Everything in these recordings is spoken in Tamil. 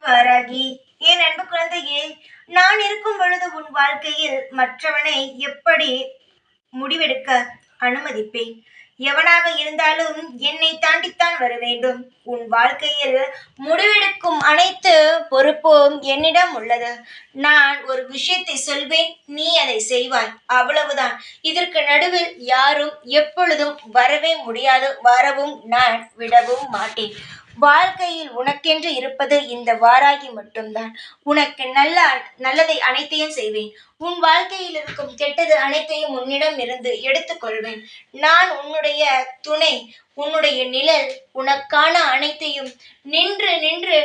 வாராகி, என் அன்பு குழந்தையே, நான் இருக்கும் பொழுது உன் வாழ்க்கையில் மற்றவனை எப்படி முடிவெடுக்க அனுமதிப்பேன்? எவனாக இருந்தாலும் என்னை தாண்டித்தான் வர வேண்டும். உன் வாழ்க்கையில் முடிவெடுக்கும் அனைத்து பொறுப்பும் என்னிடம் உள்ளது. நான் ஒரு விஷயத்தை சொல்வேன், நீ அதை செய்வாய். அவ்வளவுதான். இதற்கு நடுவில் யாரும் எப்பொழுதும் வரவே முடியாது. வரவும் நான் விடவும் மாட்டேன். வாழ்க்கையில் உனக்கென்று இருப்பது இந்த வாராகி மட்டும்தான். உனக்கு நல்லதை அனைத்தையும் செய்வேன். உன் வாழ்க்கையில் இருக்கும் கெட்டது அனைத்தையும் உன்னிடம் இருந்து எடுத்துக்கொள்வேன். நான் உன்னுடைய துணை, உன்னுடைய நிழல். உனக்கான அனைத்தையும் நின்று நின்று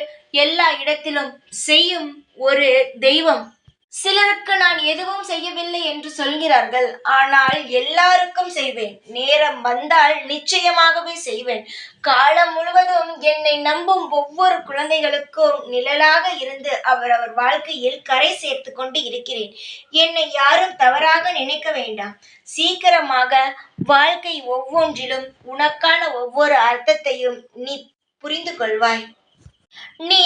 எல்லா இடத்திலும் செய்யும் ஒரு தெய்வம். சிலருக்கு நான் எதுவும் செய்யவில்லை என்று சொல்கிறார்கள். ஆனால் எல்லாருக்கும் செய்வேன். நேரம் வந்தால் நிச்சயமாகவே செய்வேன். காலம் முழுவதும் என்னை நம்பும் ஒவ்வொரு குழந்தைகளுக்கும் நிழலாக இருந்து அவர் வாழ்க்கையில் கரை சேர்த்து கொண்டு இருக்கிறேன். என்னை யாரும் தவறாக நினைக்க வேண்டாம். சீக்கிரமாக வாழ்க்கை ஒவ்வொன்றிலும் உனக்கான ஒவ்வொரு அர்த்தத்தையும் நீ புரிந்து கொள்வாய். நீ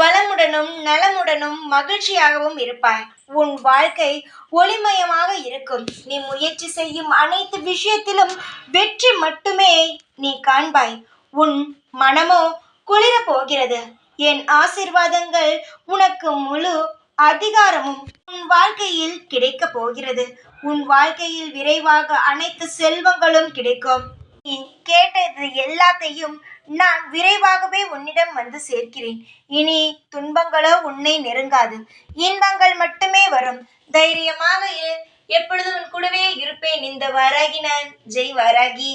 வளமுடனும் நலமுடனும் மகிழ்ச்சியாகவும் இருப்பாய். உன் வாழ்க்கை ஒளிமயமாக இருக்கும். நீ முயற்சி செய்யும் அனைத்து விஷயத்திலும் வெற்றி மட்டுமே நீ காண்பாய். உன் மனமோ குளிரப் போகிறது. என் ஆசீர்வாதங்கள் உனக்கு முழு அதிகாரமும் உன் வாழ்க்கையில் கிடைக்கப் போகிறது. உன் வாழ்க்கையில் விரைவாக அனைத்து செல்வங்களும் கிடைக்கும். நீ கேட்டது எல்லாத்தையும் நான் விரைவாகவே உன்னிடம் வந்து சேர்க்கிறேன். இனி துன்பங்களோ உன்னை நெருங்காது. இன்பங்கள் மட்டுமே வரும். தைரியமாக இரு. எப்பொழுதும் உன் கூடவே இருப்பேன். இந்த வாராகி நான். ஜெய் வாராகி.